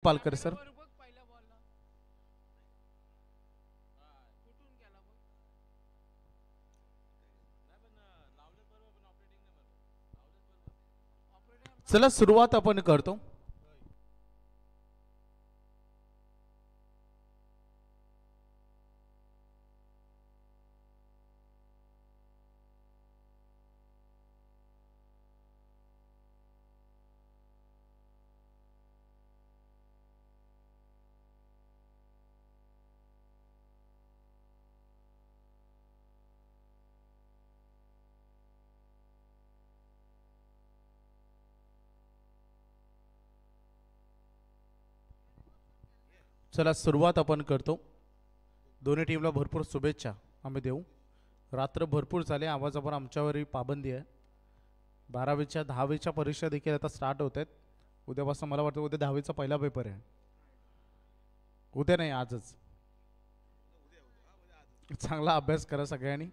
Palkar sir. चला सुरुवात आपण करतो. चला सुरुवात आपण करतो. दोन्ही टीमला भरपूर शुभेच्छा आम्ही देऊ. रात्र भरपूर झाले, आवाजावर आमच्यावरही पाबंदी आहे. 12वीच्या 10वीच्या परीक्षा देखील आता स्टार्ट होत आहेत. उद्यापासून मला वाटतं उद्या 10वीचा पहिला पेपर आहे. उद्या नाही, आजच. चांगला अभ्यास करा सगळ्यांनी.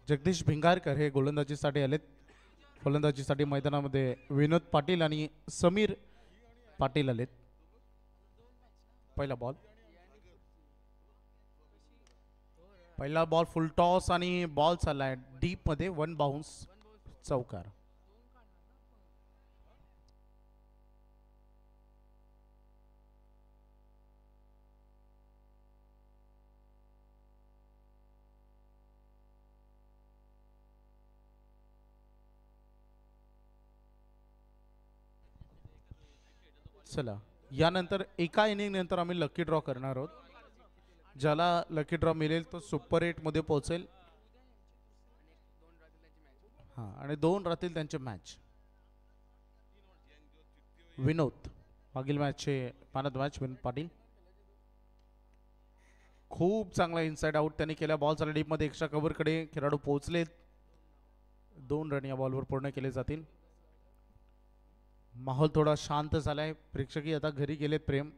जगदीश भिंगारकर हे गोलंदाजीसाठी आलेत. फलंदाजीसाठी मैदानामध्ये विनोद पाटील आणि समीर पाटील आलेत. पहिला बॉल फुल टॉस आणि बॉल चाललाय डीप मध्ये. 1 बाउन्स, चौकार. चला यानंतर एका इनिंग नंतर आम्ही लकी ड्रॉ करणार आहोत. ज्याला लकी ड्रॉ मिळेल तो सुपर 8 मध्ये पोहोचेल. हां, आणि 2 राहतील त्यांचे मॅच. विनोद मागील मॅचचे पानद मॅच विनोद पाटील खूप चांगला इनसाइड आउट त्यांनी केला. बॉल चालला डीप मध्ये. एक्स्ट्रा कव्हरकडे खेळाडू पोहोचलेत. 2 रन या बॉलवर पूर्ण केले जातील. माहोल थोडा शांत झालाय. प्रेक्षकही आता घरी गेलेत. प्रेम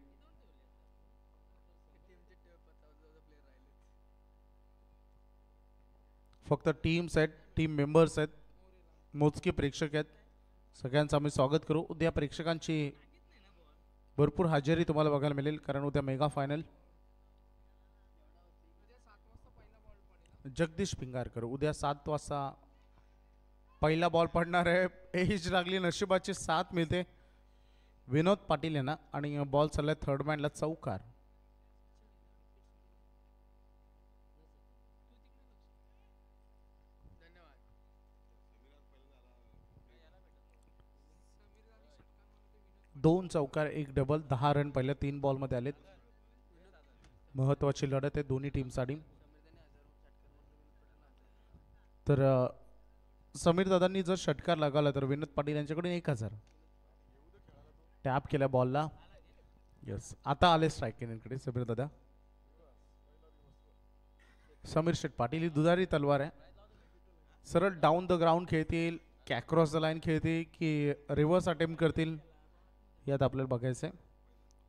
फक्त टीम्स आहेत, टीम मेंबर्स आहेत, मोजके प्रेक्षक आहेत. सगळ्यांचं आम्ही स्वागत करू. उद्या प्रेक्षकांची भरपूर हजेरी तुम्हाला बघायला मिळेल, कारण उद्या मेगा फायनल. जगदीश भिंगारकर उद्या 7 वाजता पहिला बॉल पडणार आहे. एज लागली, नशिबाची साथ मिळते विनोद पाटील यांना. आणि बॉल चाललाय थर्ड मॅनला, चौकार. दोन चौकार, 1 डबल, 10 रन पहिल्या 3 बॉल मध्ये आलेत. महत्वाची लढत आहे दोन्ही टीमसाठी. तर समीर दादांनी जर षटकार लगावला तर विनोद पाटील यांच्याकडून 1000 टॅप केल्या बॉलला. यस, आता आले स्ट्राईक इकडे समीर दादा. समीर शेठ पाटील ही दुधारी तलवार आहे. सरळ डाऊन द ग्राउंड खेळतील, कॅक्रॉस द लाईन खेळतील की रिव्हर्स अटेम्प्ट करतील, यात आपल्याला बघायचं आहे.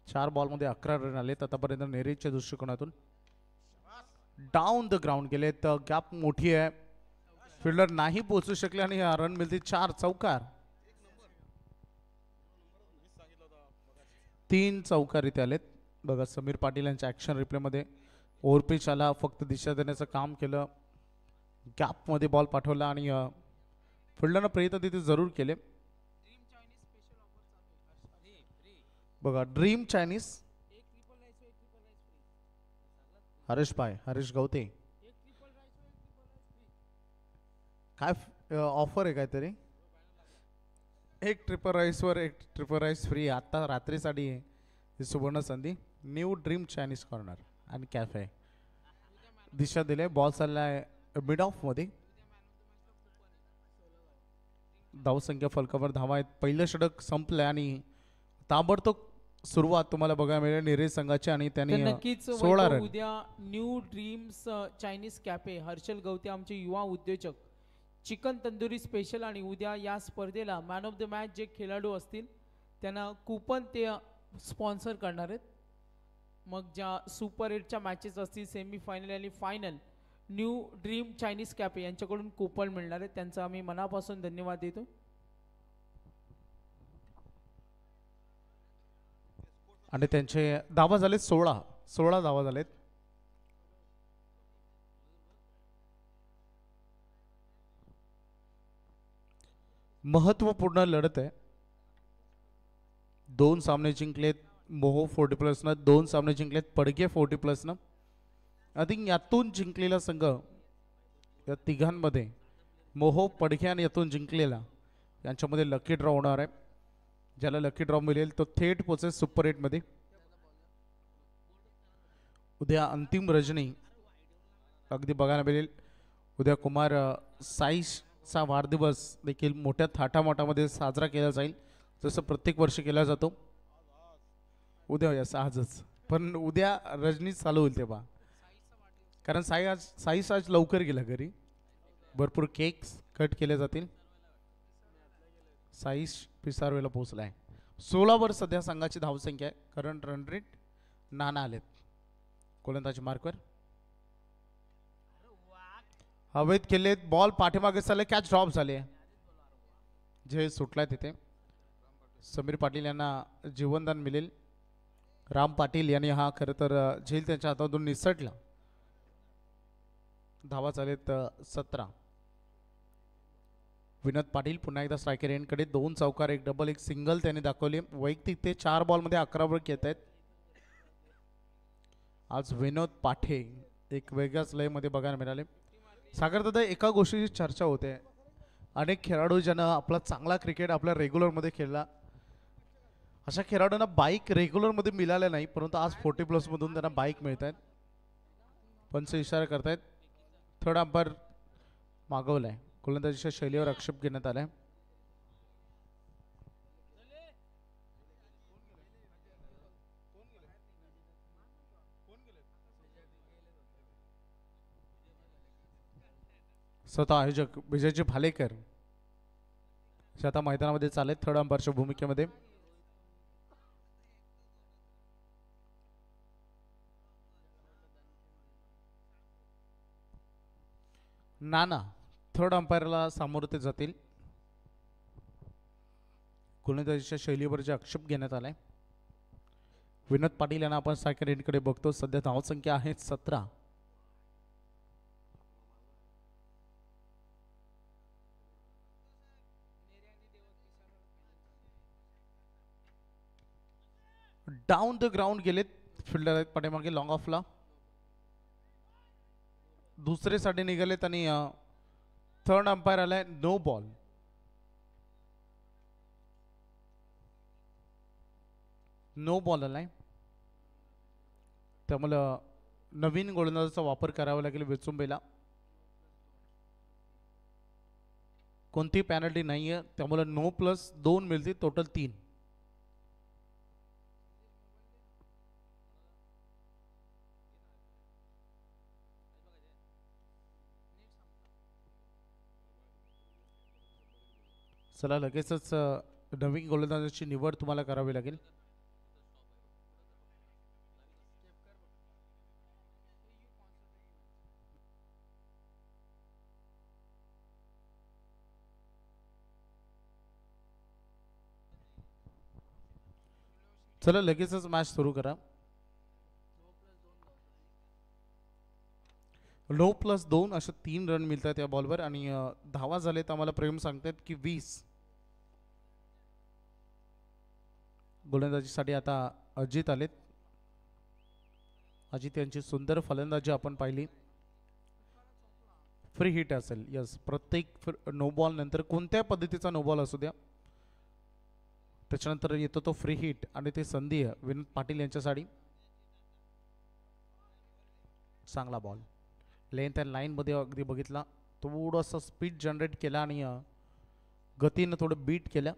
4 बॉलमध्ये 11 रन आलेत आतापर्यंत नेरेजच्या दृष्टिकोनातून. डाऊन द ग्राउंड गेले तर गॅप मोठी आहे. फिल्डर नाही पोहोचू शकले आणि रन मिळतील 4, चौकार. 3 चौकार इथे आलेत. बघा समीर पाटील यांच्या ॲक्शन रिप्लेमध्ये ओव्हरपिच आला, फक्त दिशा देण्याचं काम केलं. गॅपमध्ये बॉल पाठवला आणि फिल्डरनं प्रयत्न तिथे जरूर केले. बघा ड्रीम चायनीज हरीश गवते काय ऑफर आहे काहीतरी. 1 ट्रिपल राईसवर 1 ट्रिपल राईस फ्री आता रात्रीसाठी ही सुवर्ण संधी. न्यू ड्रीम चायनीज कॉर्नर आणि कॅफे. दिशा दिले, बॉल चाललाय मिड ऑफ मध्ये. धावसंख्या फलकावर धावा आहेत. पहिलं षटक संपलंय आणि ताबडतोब सुरुवात तुम्हाला बघायला मिळेल निरेज संघाची. आणि त्यांनी नक्कीच 16 रन. उद्या New Dreams Chinese cafe, Harshal Gawate आमचे युवा उद्योजक, चिकन तंदुरी स्पेशल. आणि उद्या या स्पर्धेला मॅन ऑफ द मॅच जे खेळाडू असतील त्यांना कूपन ते स्पॉन्सर करणार आहेत. मग ज्या सुपर 8च्या मॅचेस असतील, सेमी फायनल आणि final, new dream Chinese cafe यांच्याकडून कूपन मिळणार आहे. त्यांचा आम्ही मनापासून धन्यवाद देतो. आणि त्यांचे धावा झालेत 16 धावा झालेत. महत्वपूर्ण लढत आहे. 2 सामने जिंकलेत मोहो 40+ 2 सामने जिंकलेत पडगे 40+ आय थिंक यातून जिंकलेला संघ या तिघांमध्ये मोहो पडगे आणि यातून जिंकलेला यांच्यामध्ये लकी ड्रॉ होणार आहे. ज्याला लकी ड्रॉ मिळेल तो थेट पोचेल सुपर 8मध्ये. उद्या अंतिम रजनी अगदी बघायला मिळेल. उद्या कुमार साईशचा वाढदिवस देखील मोठ्या थाटामाटामध्ये साजरा केला जाईल जसं प्रत्येक वर्षी केला जातो. उद्या यस आजच पण उद्या रजनी चालू होईल तेव्हा, कारण साईश आज लवकर गेला घरी. भरपूर केक्स कट केले जातील. साईश पिसारवेला पोहोचला आहे. 16 सध्या संघाची धावसंख्या आहे. Current run rate. नाना आलेत गोलंदाजी मार्कवर. हवेत केलेत बॉल पाठीमागे चालले. कॅच ड्रॉप झाले. जे सुटलाय तिथे समीर पाटील यांना जीवनदान मिळेल. राम पाटील यांनी हा खरं तर झेल त्यांच्या हातातून निसटला. धावा चालेत 17. विनोद पाटील पुन्हा एकदा स्ट्रायकर एंडकडे 2 चौकार 1 डबल 1 सिंगल त्यांनी दाखवले. वैयक्तिक ते 4 बॉलमध्ये 11 वर घेत आहेत. आज विनोद पाठे एक वेगळ्याच लयमध्ये बघायला मिळाले. सागर दादा एका गोष्टीची चर्चा होते. अनेक खेळाडू ज्यांना आपला चांगला क्रिकेट आपल्या रेग्युलरमध्ये खेळला अशा खेळाडूंना बाईक रेग्युलरमध्ये मिळाल्या नाही, परंतु आज 40+ मधून त्यांना बाईक मिळत आहेत. पंच इशारा करतायत. Third umpire मागवलाय. गोलंदाजीच्या शैलीवर आक्षेप घेण्यात आलाय. स्वतः आयोजक विजयजी भालेकर जे आता मैदानामध्ये चालेत थर्ड अंपायरच्या भूमिकेमध्ये. नाना थर्ड अंपायरला सामोरं ते जातील. गोलंदाजीच्या शैलीवर जे आक्षेप घेण्यात आलाय. विनोद पाटील यांना आपण स्ट्रायकर एंडकडे बघतो. सध्या धावसंख्या आहे 17. डाऊन द ग्राउंड गेलेत. फिल्डर आहेत पाठीमागे लॉंग ऑफला. दुसरे साठी निघालेत आणि थर्ड अंपायर आलाय नो बॉल. नो बॉल आलाय. त्यामुळं नवीन गोलंदाजाचा वापर करावा लागेल वेचुंबेला. कोणती पॅनल्टी नाहीये त्यामुळे नो+2 मिळतील. टोटल 3. चला लगेचच नवीन गोलंदाजाची निवड तुम्हाला करावी लागेल. चला लगेचच मॅच सुरू करा. नो+2 असे 3 रन मिळतात या बॉलवर आणि धावा झालेत. आम्हाला प्रेम सांगतात की 20. गोलंदाजीसाठी आता अजित आलेत. अजित यांची सुंदर फलंदाजी आपण पाहिली. फ्री हिट असेल. यस प्रत्येक नो बॉल नंतर कोणत्या पद्धतीचा नो बॉल असू द्या त्याच्यानंतर येतो तो फ्री हिट आणि ते संधी आहे विनोद पाटील यांच्यासाठी. चांगला बॉल लेंथ अँड लाईनमध्ये अगदी बघितला. थोडंसं स्पीड जनरेट केला आणि गतीनं थोडं बीट केलं.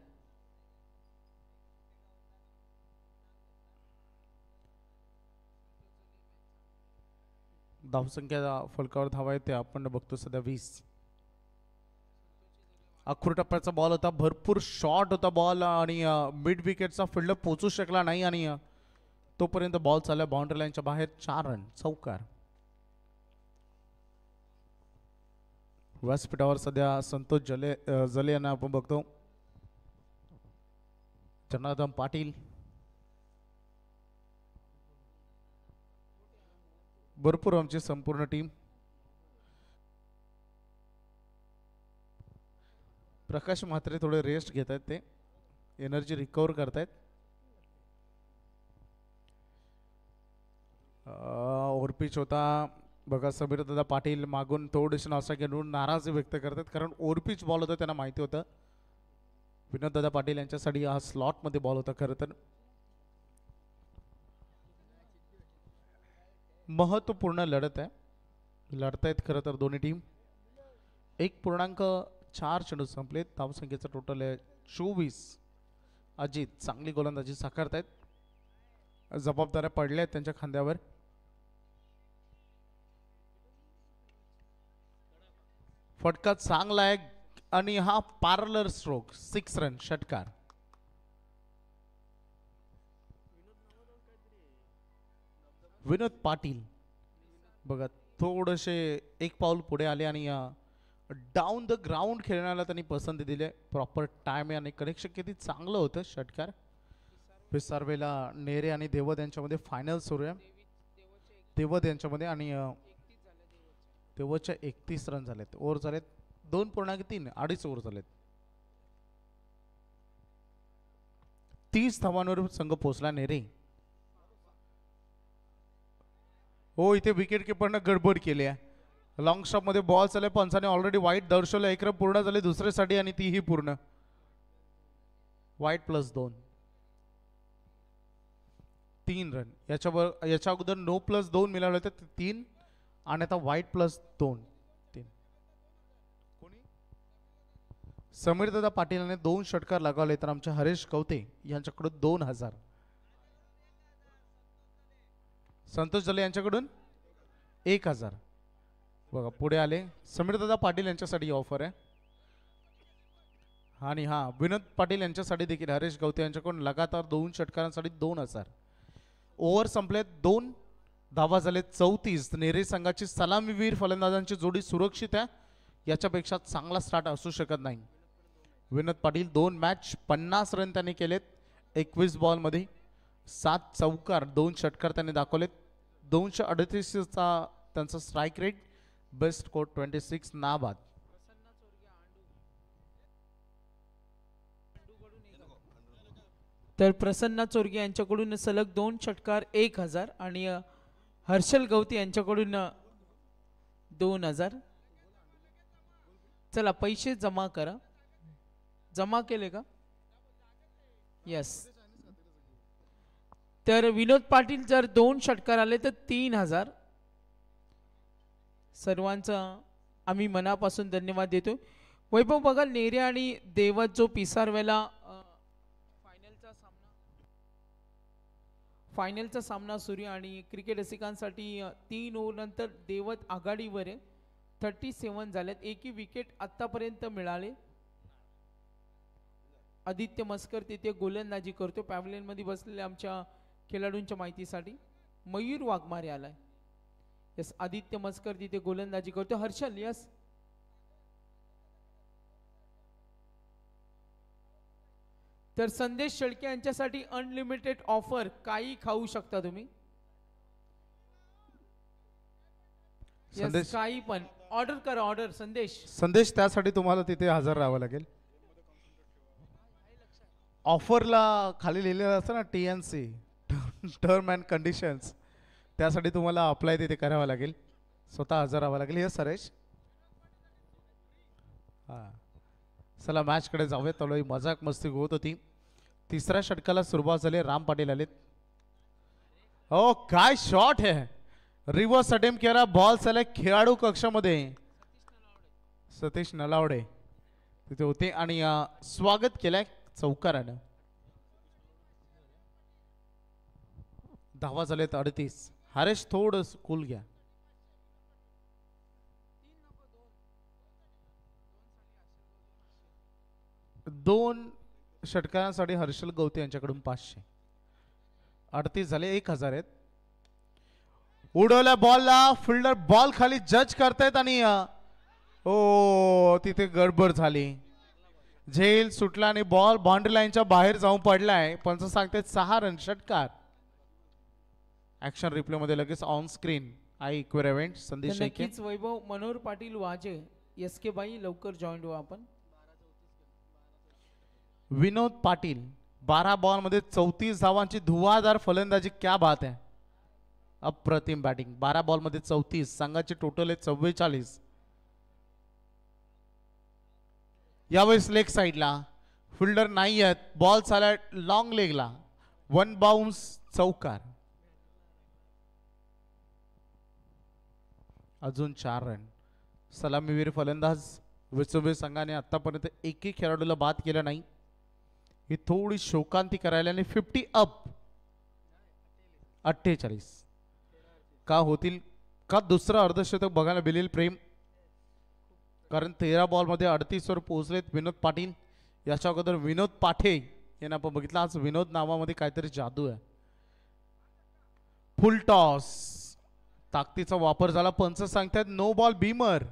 धावसंख्या फलकावर धावा आहे ते आपण बघतो सध्या 20. अखूर टप्प्याचा बॉल होता. भरपूर शॉट होता बॉल आणि मिड विकेटचा फिल्डर पोचू शकला नाही आणि तोपर्यंत बॉल चालला बाउंड्री लाईनच्या बाहेर. 4 रन चौकार. व्यासपीठावर सध्या संतोष जले यांना आपण बघतो. जनार्दन पाटील भरपूर आमची संपूर्ण टीम. प्रकाश म्हात्रे थोडे रेस्ट घेत आहेत, ते एनर्जी रिकवर करतायत. ओव्हरपिच होता बघा. समीर दादा पाटील मागून थोडेसे नासा घेऊन नाराजी व्यक्त करतात, कारण ओव्हरपिच बॉल होता, त्यांना माहिती होतं. विनोद दादा पाटील यांच्यासाठी हा स्लॉटमध्ये बॉल होता. खरं तर महत्वपूर्ण लढत आहे, लढतायत खरं तर दोन्ही टीम. 1.4 चेंडू संपलेत. धावसंख्येचं टोटल आहे 24. अजित चांगली गोलंदाजी साकारतायत, जबाबदाऱ्या पडल्या आहेत त्यांच्या खांद्यावर. फटका चांगला आहे आणि हा पार्लर स्ट्रोक 6 रन षटकार. विनोद पाटील बघा थोडेसे एक पाऊल पुढे आले आणि डाऊन द ग्राउंड खेळण्याला त्यांनी पसंती दिली. प्रॉपर टाइम आणि कनेक्शन किती चांगलं होतं. षटकार पिसारवेला नेरे आणि देवद यांच्यामध्ये फायनल सुरू आहे. देवद यांच्यामध्ये आणि देवदच्या 31 रन झालेत. ओव्हर झालेत 2.3, 2.5 ओव्हर झालेत. 30 धावांवर संघ पोहोचला. नेरे हो, इथे विकेट किपरनं गडबड केली आहे. लॉंग स्टॉप मध्ये बॉल चालले, पंचाने ऑलरेडी वाईट दर्शवलं. 1 रन पूर्ण झाले दुसऱ्यासाठी आणि तीही पूर्ण. White +2, 3 run. याच्या अगोदर नो +2 मिळाले होते 3 आणि आता वाईट +2 3. समीर दादा पाटील यांनी 2 षटकार लगावले, तर आमच्या हरेश कवते यांच्याकडून 2000. संतोष जले यांच्याकडून 1000. बघा पुढे आले. समीर दादा पाटील यांच्यासाठी ऑफर आहे आणि हा विनोद पाटील यांच्यासाठी देखील हरेश गवते यांच्याकडून लगातार 2 षटकारांसाठी 2000. ओव्हर संपलेत. 2 धावा झालेत 34. नेरे संघाची सलामीवीर फलंदाजांची जोडी सुरक्षित आहे. याच्यापेक्षा चांगला स्टार्ट असू शकत नाही. विनोद पाटील 2 मॅच 50 रन त्यांनी केलेत. 21 बॉलमध्ये 7 चौकार 2 षटकार त्यांनी दाखवलेत. 238चा त्यांचा स्ट्राईक रेट. बेस्ट स्कोर 26 नाबाद. तर प्रसन्ना चोरगे यांच्याकडून सलग 2 षटकार 1000 आणि हर्षल गवती यांच्याकडून 2000. चला पैसे जमा करा. जमा केले का? यस. तर विनोद पाटील जर 2 षटकार आले तर 3000. सर्वांचा आम्ही मनापासून धन्यवाद देतो. वैभव बघा, नेरे आणि देवत जो पिसारवेला फायनलचा सामना सुरू आणि क्रिकेट रसिकांसाठी 3 ओव्हर नंतर देवत आघाडीवर आहे. 37 झालेत. एकही विकेट आतापर्यंत मिळाले. आदित्य मस्कर तिथे गोलंदाजी करतो. पॅव्हलियन मध्ये बसलेल्या आमच्या खेळाडूंच्या माहितीसाठी मयूर वाघमारे आलाय. यस, आदित्य मस्कर तिथे गोलंदाजी करतो. हर्षल यस. तर संदेश शेळके यांच्यासाठी अनलिमिटेड ऑफर. काही खाऊ शकता तुम्ही. संदेश काही पण ऑर्डर करा. ऑर्डर संदेश त्यासाठी तुम्हाला तिथे हजर राहावं लागेल. ऑफरला खाली लिहिलेलं असतं ना TNC, टर्म अँड कंडिशन्स, त्यासाठी तुम्हाला अप्लाय तिथे करावं लागेल. स्वतः हजर राहावं लागेल. हे सरेश हां, चला मॅचकडे जाऊयात. थोडी मजाक मस्ती होत होती. 3ऱ्या षटकाला सुरुवात झाली. राम पाटील आलेत. हो काय शॉट आहे. रिव्हर्स अटेम्प्ट केला. बॉल चालला खेळाडू कक्षामध्ये. सतीश नलावडे तिथे होते आणि स्वागत केलंय चौकारानं. धावा झालेत 38. हरेश थोडं कूल घ्या. दोन षटकांसाठी हर्षल गवते यांच्याकडून 500. 38 झाले. 1000 आहेत. उडवल्या बॉलला. फिल्डर बॉल खाली जज करतायत आणि तिथे गडबड झाली. झेल सुटला आणि बॉल बाउंड्री लाईनच्या बाहेर जाऊन पडलाय. पंच सांगतात 6 रन षटकार. ऍक्शन रिप्ले मध्ये लगेच ऑन स्क्रीन आय इक्वेर इव्हेंट संदेश तर शेळके. नक्कीच वैभव मनोहर पाटील वाजे एस के बाई लवकर जॉईन व्हा आपण. विनोद पाटील 12 बॉल मध्ये 34 धावांची धुवाधार फलंदाजी, क्या बात आहे. अप्रतिम बॅटिंग. 12 बॉल मध्ये 34, संघाचे टोटल आहे 44. यावेळेस लेग साइडला फिल्डर नाही आहेत, बॉल चालला लॉंग लेगला, 1 बाउन्स, चौकार. अजून 4 रन. सलामीवीर फलंदाज विसुबे संघाने आतापर्यंत एकही खेळाडूला बाद केलं नाही. ही थोडी शोकांती करायला आणि 50 अप. 48 का होतील का दुसरं अर्धशतक बघायला मिळेल प्रेम, कारण 13 बॉल मध्ये 38 वर पोहोचलेत विनोद पाटील. याच्या अगोदर विनोद पाठे यांना आपण बघितलं. आज विनोद नावामध्ये काहीतरी जादू आहे. फुल टॉस, ताकदीचा वापर झाला. पंच सांगतात नो बॉल बीमर.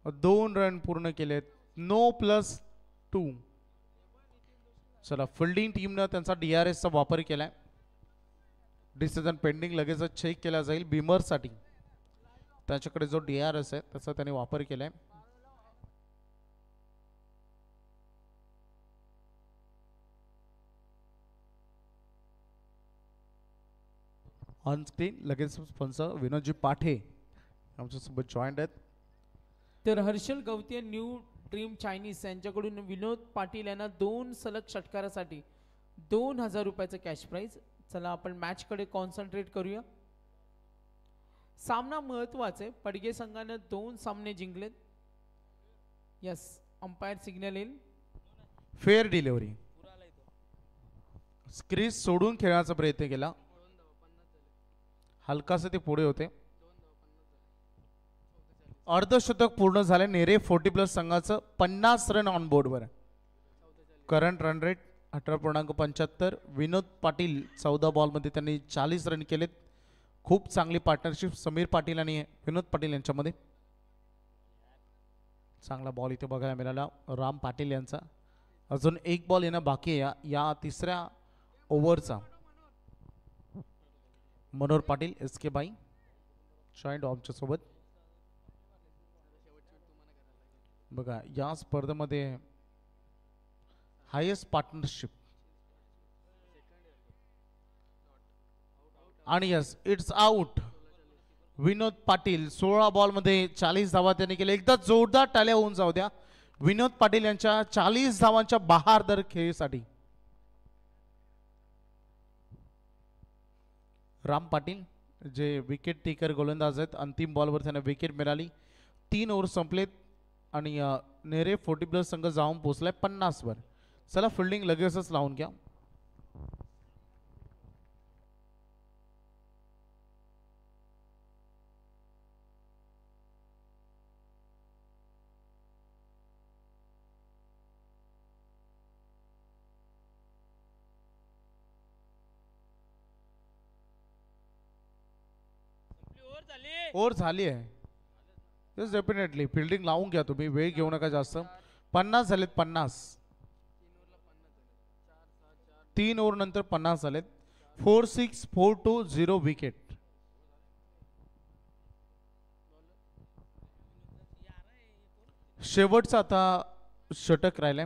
2 रन पूर्ण केलेत. नो +2. चला फिल्डिंग टीमनं त्यांचा DRS चा वापर केलाय. डिसिजन पेंडिंग लगेच चेक केला जाईल बीमर साठी. त्याच्याकडे जो DRS आहे त्याचा त्याने वापर केलाय. ऑन स्क्रीन लगेच पंच विनोदजी पाठे आमच्यासोबत जॉईंट आहेत. तर हर्षल गवते न्यू ड्रीम चायनीज यांच्याकडून विनोद पाटील यांना 2 सलग षटकारासाठी 2000 रुपयाचं कॅश प्राइज. चला आपण मॅच कडे कॉन्सन्ट्रेट करूया. सामना महत्वाचा आहे. पडगे संघाने 2 सामने जिंकलेत. यस, अंपायर सिग्नल येईल. Fair delivery. क्रीज सोडून खेळण्याचा प्रयत्न केला, हलकासे ते पुढे होते. अर्धशतक पूर्ण झाले. नेरे 40+ संघाचं 50 रन ऑन बोर्डवर. Current run rate 18.75. Vinod Patil 14 बॉलमध्ये त्यांनी 40 रन केलेत. खूप चांगली पार्टनरशिप समीर पाटील आणि विनोद पाटील यांच्यामध्ये. चांगला बॉल इथे बघायला मिळाला राम पाटील यांचा. अजून 1 बॉल येणं बाकी आहे या तिसऱ्या ओव्हरचा. मनोहर पाटील SK बाई जॉईंट आमच्या सोबत. बघा या स्पर्धेमध्ये हायेस्ट पार्टनरशिप आणि yes it's out. Vinod Patil 16 ball मध्ये 40 धावा त्यांनी केले. एकदा जोरदार टाळ्या होऊन जाऊ द्या विनोद पाटील यांच्या 40 धावांच्या बहारदार खेळीसाठी. राम पाटील जे विकेट टेकर गोलंदाज आहेत, अंतिम बॉलवर त्यांना विकेट मिळाली. 3 ओव्हर संपलेत आणि नेरे 40+ संघ जाऊन पोहोचलाय 50 वर. चला फिल्डिंग लगेचच लावून घ्या. ओव्हर झाली आहे. येस डेफिनेटली फिल्डिंग लावून घ्या तुम्ही, वेळ घेऊ नका जास्त. 50 झालेत. 50 3 ओव्हर नंतर 50 झालेत. 4-6 4-2 0 विकेट. शेवटचा आता षटक राहिलाय.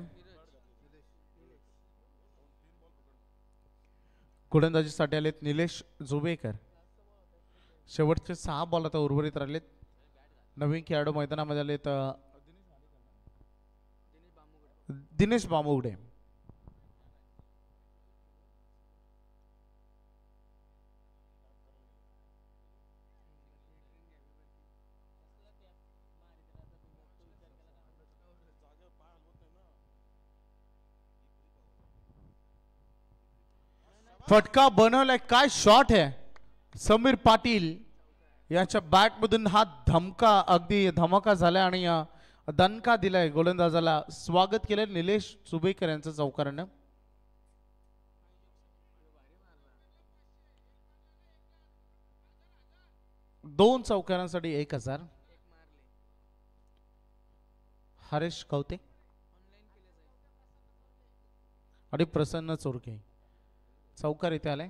गोलंदाजीसाठी आलेत निलेश जुबेकर. शेवटचे 6 बॉल आता उर्वरित राहिलेत. नवीन खेळाडू मैदानामध्ये आलेत दिनेश बामुगडे. फटका बनवलाय. काय शॉट आहे समीर पाटील याच्या बॅट मधून. हा धमका अगदी धमाका झाला आणि दणका दिलाय गोलंदाजाला. स्वागत केलंय निलेश सुबेकर यांचं चौकारानं. दोन चौकारांसाठी 1000. हरेश कवते आणि प्रसन्न चोरके चौकार इथे आलाय.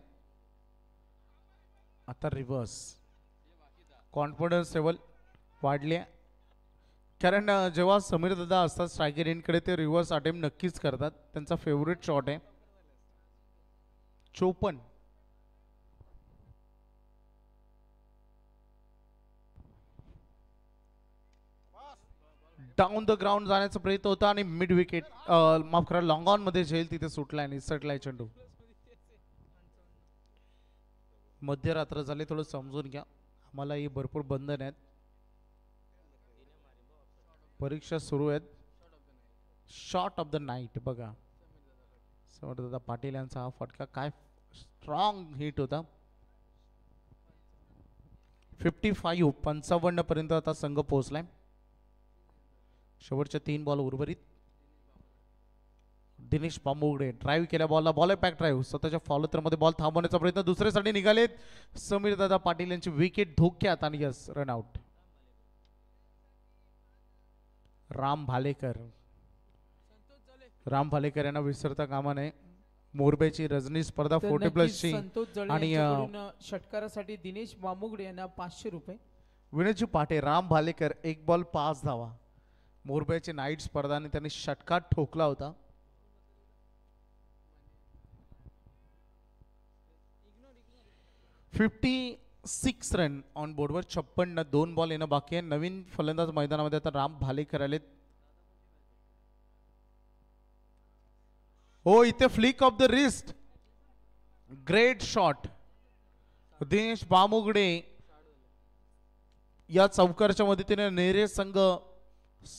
आता रिव्हर्स कॉन्फिडन्स लेवल वाढली आहे कारण जेव्हा समीर दादा असतात स्ट्रायकर एंडकडे ते रिव्हर्स अटेम्प्ट नक्कीच करतात त्यांचा फेवरेट शॉट आहे 54 डाऊन द ग्राउंड जाण्याचा प्रयत्न होता आणि मिड विकेट माफ करा लॉंग ऑन मध्ये झेल तिथे सुटलाय आणि सटलाय चेंडू मध्यरात्र झाले थोडं समजून घ्या आम्हालाही भरपूर बंधन आहेत परीक्षा सुरू आहेत शॉट ऑफ द नाईट बघा समर्थ पाटील यांचा हा फटका काय स्ट्रॉंग हिट होता 55 पर्यंत आता संघ पोहोचलाय शेवटच्या 3 बॉल उर्वरित दिनेश पामुगडे ड्राईव्ह केल्या बॉलला बॉल बॅक ड्राईव्ह स्वतःच्या फॉलोथर मध्ये बॉल थांबवण्याचा प्रयत्न दुसऱ्यासाठी निघालेत समीर दादा पाटील यांची विकेट धोक्यात आणि yes run out Ram Bhalekar यांना विसरता कामा नये मोरबेची रजनी स्पर्धा 40+ ची आणि षटकारासाठी दिनेश पामुगडे यांना 500 रुपये विनयजी पाटे राम भालेकर 1 बॉल 5 धावा मोरबेची नाईट स्पर्धा आणि त्यांनी षटकार ठोकला होता $56 रन ऑन बोर्डवर 56 2 बॉल येणं बाकी आहे नवीन फलंदाज मैदानामध्ये आता राम भालेकर आलेत हो इथे flick of the wrist great shot Dinesh Bamugade या चौकारच्या मदतीने नेरे संघ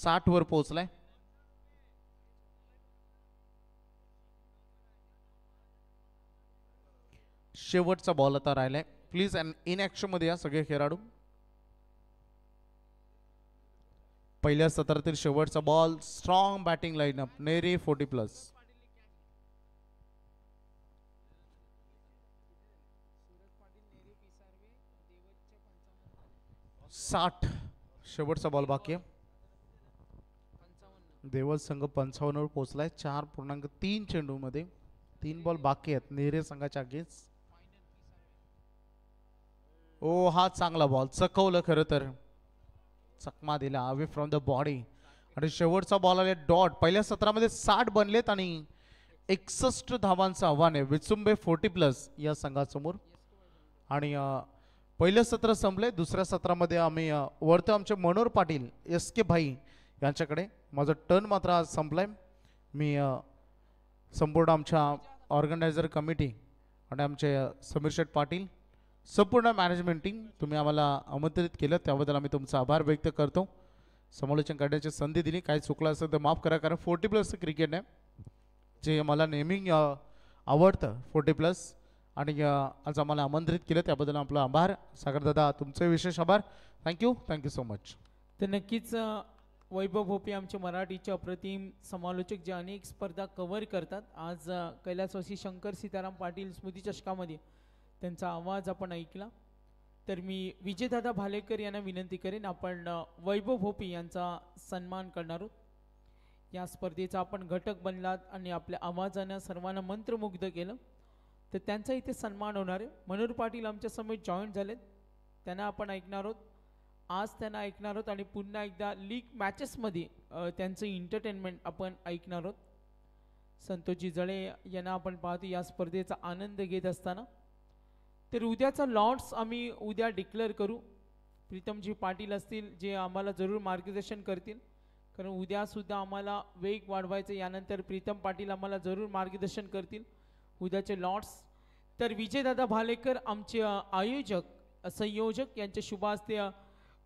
60 वर पोहोचलाय शेवटचा बॉल आता राहिलाय प्लीज इन ऍक्शन मध्ये या सगळे खेळाडू पहिल्या सत्रातील शेवटचा बॉल स्ट्रॉंग बॅटिंग लाईनअप नेरे 40+. 60 शेवटचा बॉल बाकी आहे देवल संघ 55 वर पोहोचलाय 4.3 चेंडू मध्ये 3 बॉल बाकी आहेत नेरे संघाच्या अगेन्स्ट ओ हा चांगला बॉल चकवलं खरं तर चकमा दिला अवे फ्रॉम द बॉडी आणि शेवटचा बॉल आले डॉट पहिल्या सत्रामध्ये 60 बनलेत आणि 61 धावांचं आव्हान आहे विचुंबे 40+ या संघासमोर आणि पहिलं सत्र संपले दुसऱ्या सत्रामध्ये आम्ही वरतो आमचे मनोहर पाटील SK भाई यांच्याकडे माझा टर्न मात्र आज संपलाय मी संपूर्ण आमच्या ऑर्गनायझर कमिटी आणि आमचे समीर शेठ पाटील संपूर्ण मॅनेजमेंट टीम तुम्ही आम्हाला आमंत्रित केलं त्याबद्दल आम्ही तुमचा आभार व्यक्त करतो समालोचन करण्याची संधी दिली काही चुकलं असेल तर माफ करा कारण 40+ क्रिकेट आहे जे मला नेहमी आवडतं 40+ आणि आज आम्हाला आमंत्रित केलं त्याबद्दल आपला आभार सागर दादा तुमचे विशेष आभार थँक्यू सो मच तर नक्कीच वैभव भोपे आमचे मराठीचे अप्रतिम समालोचक जे अनेक स्पर्धा कव्हर करतात आज कैलासवासी शंकर सीताराम पाटील स्मृती चषकामध्ये त्यांचा आवाज आपण ऐकला तर मी विजयदादा भालेकर यांना विनंती करेन आपण वैभव भोपे यांचा सन्मान करणार आहोत या स्पर्धेचा आपण घटक बनलात आणि आपल्या आवाजानं सर्वांना मंत्रमुग्ध केलं तर त्यांचा इथे सन्मान होणार आहे मनोहर पाटील आमच्या समेत जॉईन झालेत त्यांना आपण ऐकणार आहोत आज त्यांना ऐकणार आहोत आणि पुन्हा एकदा लीग मॅचेसमध्ये त्यांचं एंटरटेनमेंट आपण ऐकणार आहोत संतोषजी जळे यांना आपण पाहतो या स्पर्धेचा आनंद घेत असताना तर उद्याचा लॉर्ड्स आम्ही उद्या डिक्लेअर करू प्रीतमजी पाटील असतील जे आम्हाला जरूर मार्गदर्शन करतील कारण उद्यासुद्धा आम्हाला वेग वाढवायचं यानंतर प्रीतम पाटील आम्हाला जरूर मार्गदर्शन करतील उद्याचे लॉर्ड्स तर विजयदादा भालेकर आमचे आयोजक संयोजक यांचे शुभ हस्ते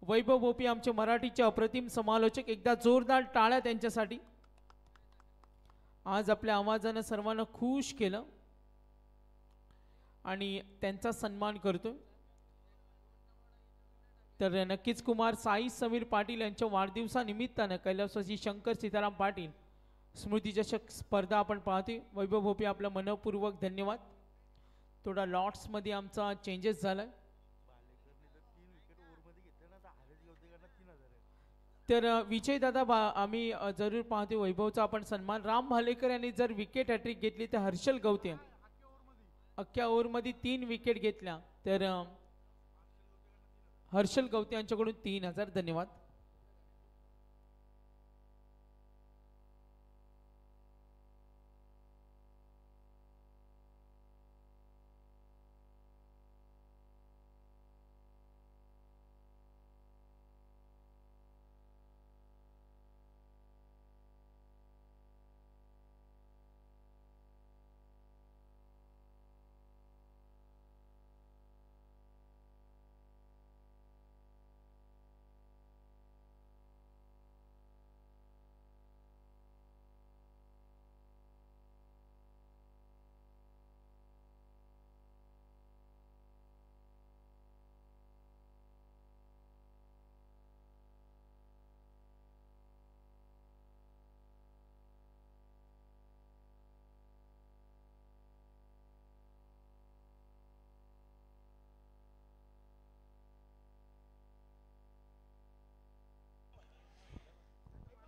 वैभव भोपे आमचे मराठीचे अप्रतिम समालोचक एकदा जोरदार टाळ्या त्यांच्यासाठी आज आपल्या आवाजानं सर्वांना खुश केलं आणि त्यांचा सन्मान करतोय तर नक्कीच कुमार साई समीर पाटील यांच्या वाढदिवसानिमित्तानं कैलासवासी शंकर सीताराम पाटील स्मृती चषक स्पर्धा आपण पाहतोय वैभव भोपे आपला मनपूर्वक धन्यवाद थोडा लॉट्स मध्ये आमचा चेंजेस झालाय तर विजयदादा आम्ही जरूर पाहतोय वैभवचा आपण सन्मान राम भालेकर यांनी जर विकेट हॅट्रिक घेतली तर हर्षल गवते अख्ख्या ओव्हरमध्ये 3 विकेट घेतल्या तर हर्षल गवते यांच्याकडून 3000 धन्यवाद.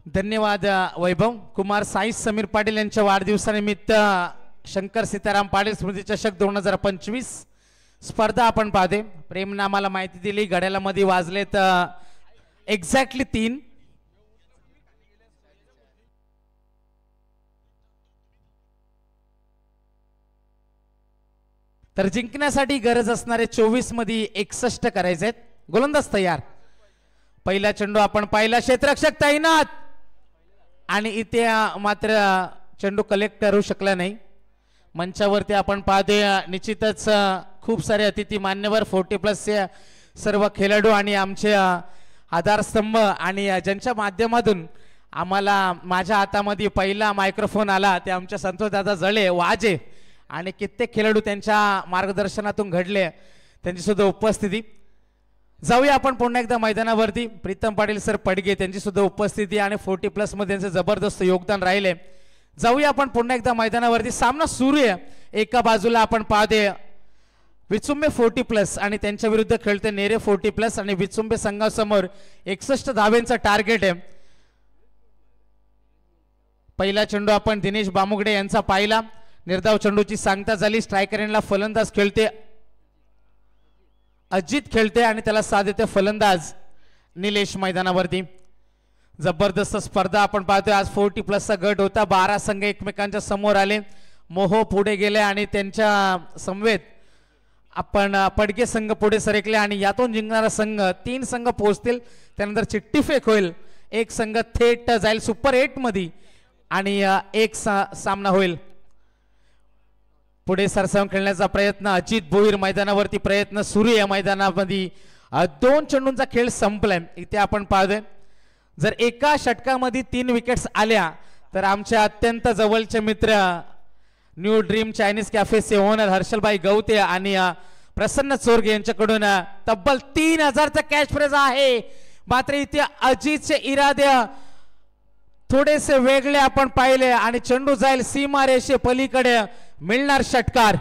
धन्यवाद वैभव. कुमार साई समीर पाटील यांच्या वाढदिवसानिमित्त शंकर सीताराम पाटील स्मृती चषक 2025 स्पर्धा आपण पाहते. प्रेमनं आम्हाला माहिती दिली. घड्याळामध्ये वाजलेत एक्झॅक्टली 3. तर जिंकण्यासाठी गरज असणारे 24 मध्ये 61 करायचे. गोलंदाज तयार. पहिला चेंडू आपण पाहिला. क्षेत्ररक्षक तैनात आणि इथे मात्र चेंडू कलेक्ट करू शकला नाही. मंचावरती आपण पाहतोय निश्चितच खूप सारे अतिथी मान्यवर 40+ सर्व खेळाडू आणि आमचे आधारस्तंभ आणि ज्यांच्या माध्यमातून आम्हाला माझ्या हातामध्ये पहिला मायक्रोफोन आला ते आमच्या संतोषदादा जळे वाजे आणि कित्येक खेळाडू त्यांच्या मार्गदर्शनातून घडले. त्यांची सुद्धा उपस्थिती. जाऊया आपण पुन्हा एकदा मैदानावरती. प्रीतम पाटील सर पडगे त्यांची सुद्धा उपस्थिती आणि 40+ मध्ये त्यांचं जबरदस्त योगदान राहिले. जाऊया आपण पुन्हा एकदा मैदानावरती. सामना सुरू आहे. एका बाजूला आपण पाहते विचुंबे 40+ आणि त्यांच्या विरुद्ध खेळते नेरे 40+ आणि विचुंबे संघासमोर 61 धावेंचं टार्गेट आहे. पहिला चेंडू आपण दिनेश बामुगडे यांचा पाहिला. निर्धाव चेंडूची सांगता झाली. स्ट्रायकरला फलंदाज खेळते अजित खेळते आणि त्याला साथ देते फलंदाज निलेश. मैदानावरती जबरदस्त स्पर्धा आपण पाहतोय. आज 40+ गट होता. 12 संघ एकमेकांच्या समोर आले. मोहो पुढे गेले आणि त्यांच्या समवेत आपण पडगे संघ पुढे सरकले आणि यातून जिंकणारा संघ 3 संघ पोहोचतील. त्यानंतर चिठ्ठी फेक होईल. एक संघ थेट जाईल सुपर 8 मध्ये आणि एक सामना होईल. पुढे सरसावून खेळण्याचा प्रयत्न अजित भोईर. मैदानावरती प्रयत्न सुरू आहे. मैदानामध्ये 2 चेंडूंचा खेळ संपलाय. इथे आपण पाहतोय जर एका षटकामध्ये 3 विकेट्स आल्या तर आमच्या अत्यंत जवळचे मित्र न्यू ड्रीम चायनीज कॅफेचे ओनर हर्षलभाई गवते आणि प्रसन्न चोरगे यांच्याकडून तब्बल 3000चा कॅश प्राइज आहे. मात्र इथे अजितचे इरादे थोडेसे वेगळे आपण पाहिले आणि चेंडू जाईल सीमारेषे पलीकडे. मिळणार षटकार.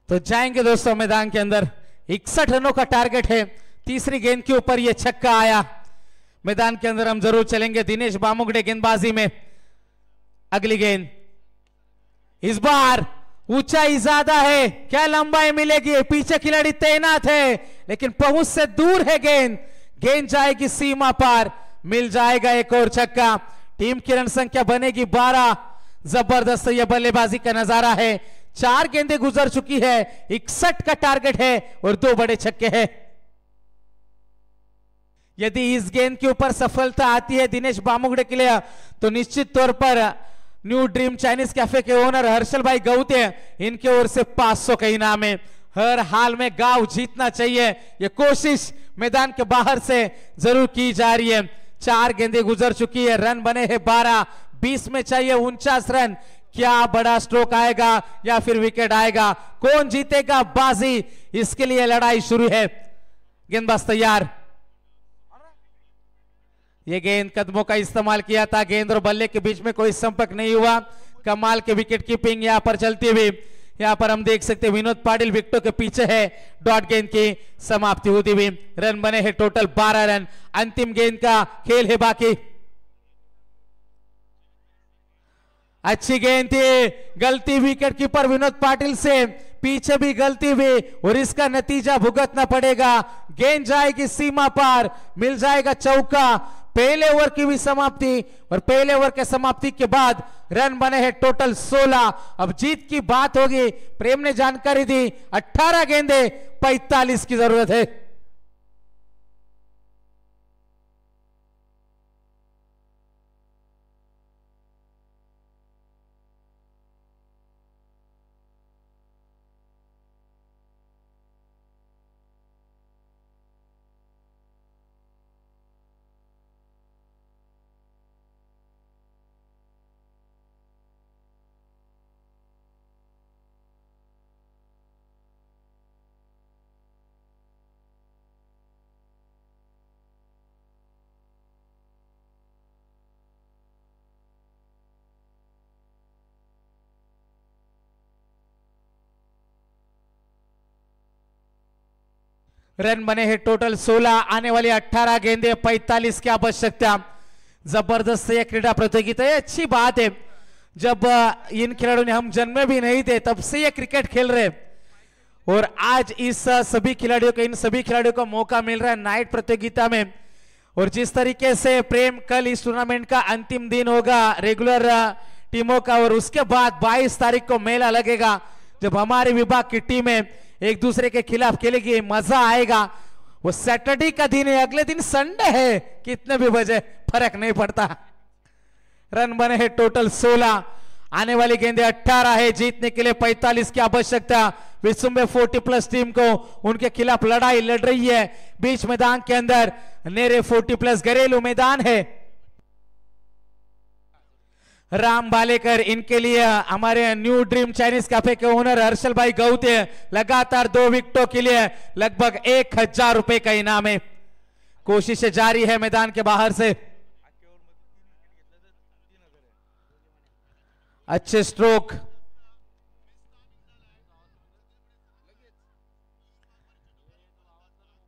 तो जाएंगे दोस्तों मैदान के अंदर. 61 रनों का टारगेट है. तीसरी गेंद के ऊपर ये छक्का आया. मैदान के अंदर हम जरूर चलेंगे. दिनेश बामुगड़े गेंदबाजी में. अगली गेंद इस बार ऊंचाई ज्यादा है. क्या लंबाई मिलेगी. पीछे खिलाड़ी तैनात है लेकिन पहुंच से दूर है गेंद. गेंद जाएगी सीमा पार. मिल जाएगा एक और छक्का. टीम की रन संख्या बनेगी 12. जबरदस्त यह बल्लेबाजी का नजारा है. 4 गेंदें गुजर चुकी है. 61 का टारगेट है और 2 बड़े छक्के हैं. यदि इस गेंद के ऊपर सफलता आती है दिनेश बामुगड़े के लिए तो निश्चित तौर पर न्यू ड्रीम चाइनीज कैफे के ओनर हर्षल भाई गौते इनके ओर से 500 का इनाम है. हर हाल में गांव जीतना चाहिए. ये कोशिश मैदान के बाहर से जरूर की जा रही है. 4 गेंदें गुजर चुकी है. रन बने हैं 12. 20 में चाहिए 49 रन. क्या बड़ा स्ट्रोक आएगा या फिर विकेट आएगा. कौन जीतेगा बाजी. इसके लिए लड़ाई शुरू है. गेंदबाज तैयार. ये गेंद कदमों का इस्तेमाल किया था. गेंद और बल्ले के बीच में कोई संपर्क नहीं हुआ. कमाल के विकेट कीपिंग यहां पर चलती हुई. यहाँ पर हम देख सकते हैं विनोद पाटिल विकेटों के पीछे है। डॉट गेंद की समाप्ति होती हुई रन बने हैं टोटल 12 रन। अंतिम गेंद का खेल है बाकी। अच्छी गेंद थी, गलती विकेट कीपर विनोद पाटिल से, पीछे भी गलती हुई और इसका नतीजा भुगतना पड़ेगा। गेंद जाएगी सीमा पार, मिल जाएगा चौका। पहले ओवर की भी समाप्ति और पहले ओवर के समाप्ति के बाद रन बने हैं टोटल 16। अब जीत की बात होगी। प्रेम ने जानकारी दी 18 गेंदे 45 की जरूरत है। रन बने हैं टोटल 16, आने वाली 18 गेंदे 45 की आवश्यकता। जबरदस्त ये क्रीडा प्रतियोगिता है। अच्छी बात है, जब इन खिलाड़ियों ने हम जन्मे भी नहीं थे तब से ये क्रिकेट खेल रहे और आज इस सभी खिलाड़ियों को इन सभी खिलाड़ियों को मौका मिल रहा है नाइट प्रतियोगिता में। और जिस तरीके से प्रेम कल इस टूर्नामेंट का अंतिम दिन होगा रेगुलर टीमों का और उसके बाद 22 तारीख को मेला लगेगा जब हमारे विभाग की टीमें एक दूसरे के खिलाफ खेलेगी, मजा आएगा। वो सैटरडे का दिन है, अगले दिन संडे है, कितने भी बजे फर्क नहीं पड़ता। रन बने हैं टोटल 16, आने वाली गेंदे 18 है। जीतने के लिए 45 की आवश्यकता। विश्व 40+ टीम को उनके खिलाफ लड़ाई लड़ रही है बीच मैदान के अंदर। नेरे 40+ घरेलू मैदान है। राम बालेकर, इनके लिए हमारे न्यू ड्रीम चाइनीज कैफे के ओनर हर्षल भाई गौते लगातार 2 विकेटों के लिए लगभग 1000 रुपए का इनाम है। कोशिशें जारी है मैदान के बाहर से। अच्छे स्ट्रोक,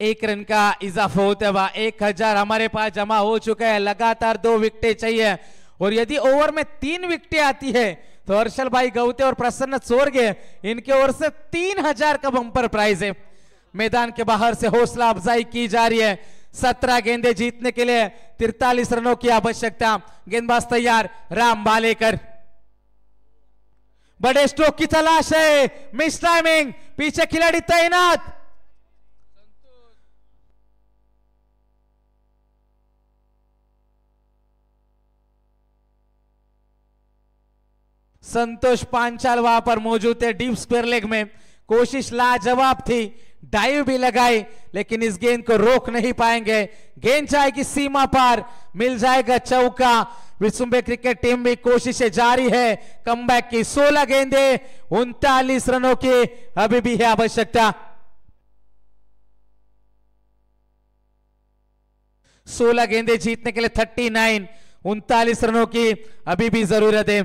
एक रन का इजाफा होता हुआ 1000 हमारे पास जमा हो चुका है। लगातार 2 विकेटें चाहिए और यदि ओवर में 3 विकेटें आती है तो हर्षल भाई गौते और प्रसन्न सोरगे इनके ओर से 3000 का बम्पर प्राइज है। मैदान के बाहर से हौसला अफजाई की जा रही है। 17 गेंदे जीतने के लिए 43 रनों की आवश्यकता। गेंदबाज तैयार, राम बालेकर। बड़े स्ट्रोक की तलाश है, मिस टाइमिंग, पीछे खिलाड़ी तैनात। संतोष पांचाल वहां पर मौजूद थे डीप स्क्वायर लेग में। कोशिश लाजवाब थी, डाइव भी लगाई लेकिन इस गेंद को रोक नहीं पाएंगे। गेंद जाएगी सीमा पार, मिल जाएगा चौका। विश्व क्रिकेट टीम भी कोशिशें जारी है कमबैक की। 16 गेंदे 39 रनों की अभी भी है आवश्यकता। 16 गेंदे जीतने के लिए 39 रनों की अभी भी जरूरत है।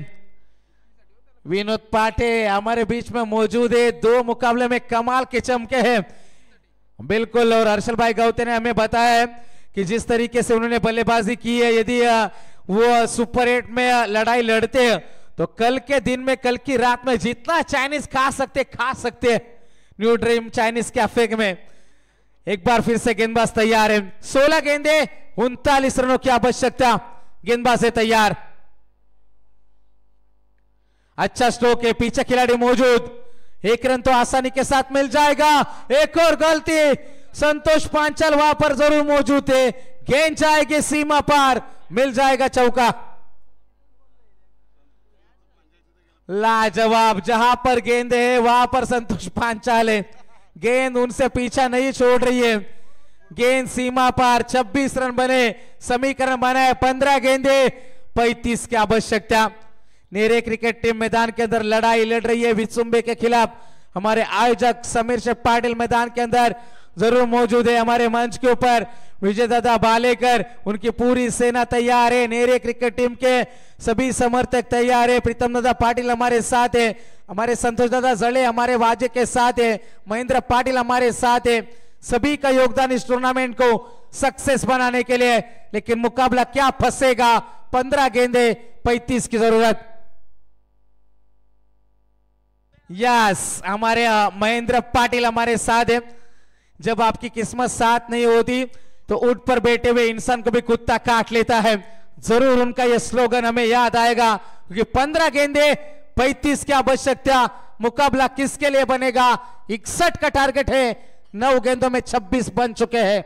विनोद पाटे हमारे बीच में मौजूद है, 2 मुकाबले में कमाल के चमके हैं बिल्कुल। और हर्षल भाई गौते ने हमें बताया है कि जिस तरीके से उन्होंने बल्लेबाजी की है, यदि वो सुपर 8 में लड़ाई लड़ते हैं तो कल के दिन में, कल की रात में जितना चाइनीज खा सकते न्यू ड्रीम चाइनीज कैफे में। एक बार फिर से गेंदबाज तैयार है। 16 गेंदे 39 रनों की आवश्यकता। गेंदबाज है तैयार। अच्छा स्ट्रोक है, पीछे खिलाड़ी मौजूद। 1 रन तो आसानी के साथ मिल जाएगा। एक और गलती, संतोष पांचाल वहां पर जरूर मौजूद थे। गेंद जाएगी सीमा पार, मिल जाएगा चौका। लाजवाब, जहां पर गेंद है वहां पर संतोष पांचाल है। गेंद उनसे पीछा नहीं छोड़ रही है। गेंद सीमा पार, 26 रन बने, समीकरण बना है 15 गेंदे 35 की आवश्यकता। नेरे क्रिकेट टीम मैदान के अंदर लड़ाई लड़ रही है विश्व के खिलाफ। हमारे आयोजक समीर शेख पाटिल मैदान के अंदर जरूर मौजूद है। हमारे मंच के ऊपर विजय दादा बालेकर, उनकी पूरी सेना तैयार है। नेरे क्रिकेट टीम के सभी समर्थक तैयार है। प्रीतम दादा पाटिल हमारे साथ है। हमारे संतोष दादा जड़े हमारे वाजे के साथ है, महेंद्र पाटिल हमारे साथ है। सभी का योगदान इस टूर्नामेंट को सक्सेस बनाने के लिए। लेकिन मुकाबला क्या फंसेगा, 15 गेंदे 35 की जरूरत। यस, हमारे महेंद्र पाटिल हमारे साथ है। जब आपकी किस्मत साथ नहीं होती तो ऊंट पर बैठे हुए इंसान को भी कुत्ता काट लेता है। जरूर उनका यह स्लोगन हमें याद आएगा, क्योंकि 15 गेंदे 35 की आवश्यकता। मुकाबला किसके लिए बनेगा? 61 का टारगेट है, 9 गेंदों में 26 बन चुके हैं।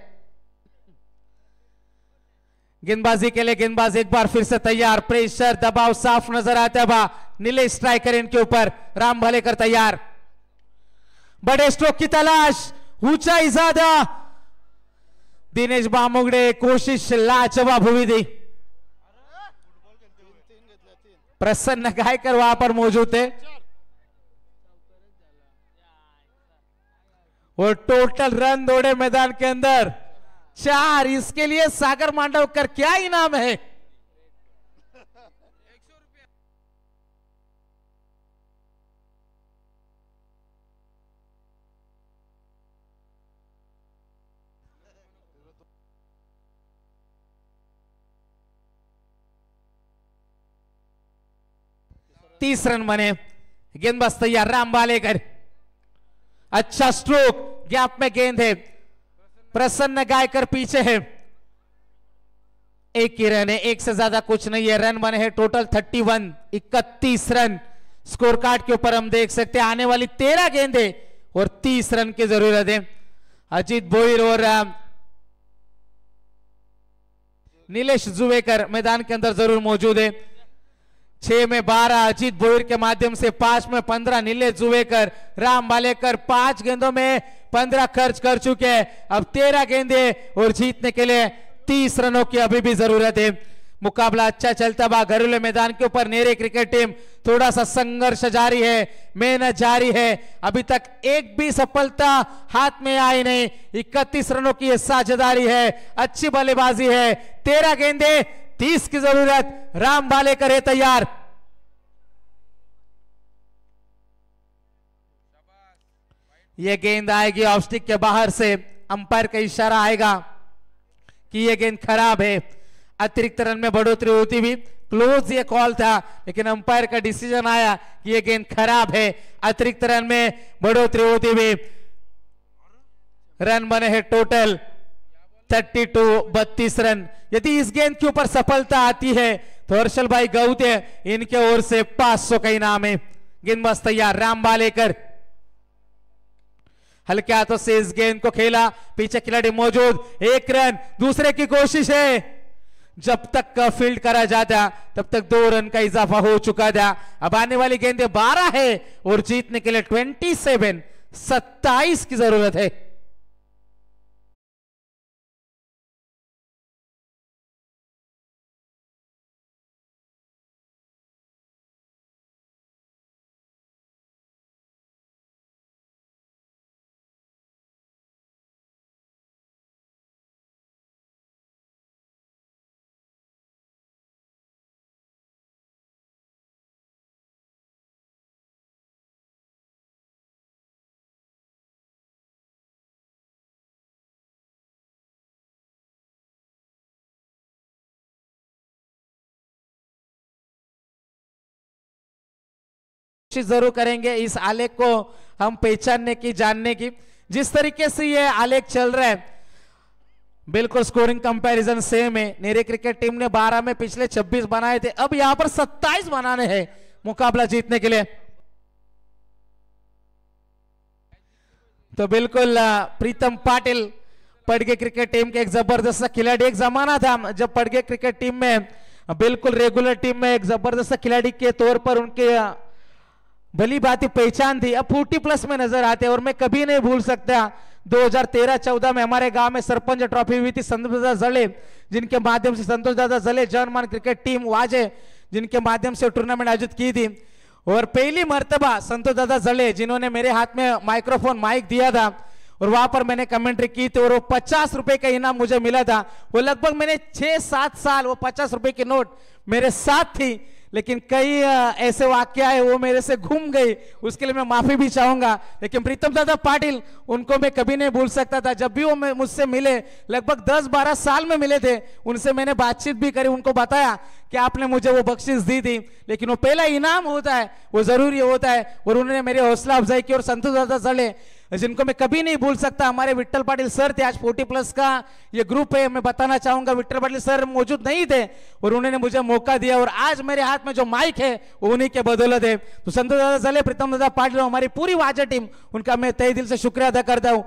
गेंदबाजी के लिए गेंदबाज एक बार फिर से तैयार। प्रेशर, दबाव साफ नजर आता है। नीले स्ट्राइकर इनके ऊपर, राम भालेकर तैयार। बड़े स्ट्रोक की तलाश, ऊंचाई ज्यादा। दिनेश बामुगड़े कोशिश लाजवाब हुई थी। प्रसन्न गायकर वहां पर मौजूद थे और टोटल रन दौड़े मैदान के अंदर 4। इसके लिए सागर मांडवकर क्या इनाम है? तीस रन बने। गेंदबाज तैयार, राम भालेकर। अच्छा स्ट्रोक, गैप में गेंद है। प्रसन्न गायकर पीछे है। एक ही रन है, एक से ज्यादा कुछ नहीं है। रन बने हैं टोटल 31, 31 रन। स्कोर कार्ड के ऊपर हम देख सकते हैं आने वाली 13 गेंदे और 30 रन की जरूरत है। अजीत भोईर और नीलेश जुवेकर मैदान के अंदर जरूर मौजूद है। 6 में 12 अजीत भोईर के माध्यम से, 5 में 15 नीलेश जुवेकर। राम भालेकर 5 गेंदों में 15 खर्च कर चुके हैं। अब 13 गेंदे और जीतने के लिए 30 रनों की अभी भी जरूरत है। मुकाबला अच्छा चलता हुआ घरेलू मैदान के ऊपर नेरे क्रिकेट टीम थोड़ा सा संघर्ष जारी है, मेहनत जारी है। अभी तक एक भी सफलता हाथ में आई नहीं। 31 रनों की यह साझेदारी है, अच्छी बल्लेबाजी है। 13 गेंदे 30 की जरूरत। राम भालेकर है तैयार। यह गेंद आएगी ऑफ स्टिक के बाहर से। अंपायर का इशारा आएगा कि यह गेंद खराब है। अतिरिक्त रन में बढ़ोतरी होती हुई क्लोज ये कॉल था, लेकिन अंपायर का डिसीजन आया कि यह गेंद खराब है। अतिरिक्त रन में बढ़ोतरी होती हुई रन बने हैं टोटल 32, 32 रन। यदि इस गेंद के ऊपर सफलता आती है तो हर्षल भाई गौते इनके ओर से 500 का इनाम है। गेंदबाज तैयार, राम भालेकर। हल्के हाथों से इस गेंद को खेला, पीछे खिलाड़ी मौजूद। 1 रन, दूसरे की कोशिश है। जब तक फील्ड करा जाता तब तक 2 रन का इजाफा हो चुका था। अब आने वाली गेंदें 12 है और जीतने के लिए 27 की जरूरत है। जरूर करेंगे इस आलेख को हम पहचानने की, जानने की। जिस तरीके से ये आलेख चल रहा है बिल्कुल स्कोरिंग कंपैरिजन सेम है। नेरे क्रिकेट टीम ने 12 में पिछले 26 बनाए थे, अब यहां पर 27 बनाने हैं मुकाबला जीतने के लिए। तो बिल्कुल प्रीतम पाटिल पड़गे क्रिकेट टीम के एक जबरदस्त खिलाड़ी। एक जमाना था जब पड़गे क्रिकेट टीम में बिल्कुल रेगुलर टीम में एक जबरदस्त खिलाड़ी के तौर पर उनके भली भांति पहचान थी। अब 40+ में नजर आते हैं और मैं कभी नहीं भूल सकता 2013-14 में हमारे गांव में सरपंच ट्रॉफी हुई थी। संतोष दादा जले, जिनके माध्यम से संतोष दादा जले जनमान क्रिकेट टीम वाजे, जिनके माध्यम से टूर्नामेंट आयोजित की थी। और पहली मर्तबा संतोष दादा जले जिन्होंने मेरे हाथ में माइक्रोफोन माइक दिया था और वहां पर मैंने कमेंट्री की थी और वो 50 रुपए का इनाम मुझे मिला था। वो लगभग मैंने 6-7 साल वो 50 रुपए की नोट मेरे साथ थी, लेकिन कई ऐसे वाक्य आए वो मेरे से घूम गए, उसके लिए मैं माफी भी चाहूंगा। लेकिन प्रीतम दादा पाटिल, उनको मैं कभी नहीं भूल सकता था। जब भी वो मुझसे मिले, लगभग 10-12 साल में मिले थे, उनसे मैंने बातचीत भी करी, उनको बताया कि आपने मुझे वो बख्शिश दी थी, लेकिन वो पहला इनाम होता है, वो जरूरी होता है। और उन्होंने मेरी हौसला अफजाई की। और संतोष दादा चले, जिनको मैं कभी नहीं भूल सकता, हमारे विट्ठल पाटिल सर थे। आज 40+ का ये ग्रुप है, मैं बताना चाहूंगा विट्ठल पाटिल सर मौजूद नहीं थे और उन्होंने मुझे मौका दिया, और आज मेरे हाथ में जो माइक है वो उन्हीं के बदौलत है। तो संतोष दादा चले, प्रीतम दादा पाटिल, हमारी पूरी वाजा टीम, उनका मैं तहे दिल से शुक्रिया अदा करता हूं।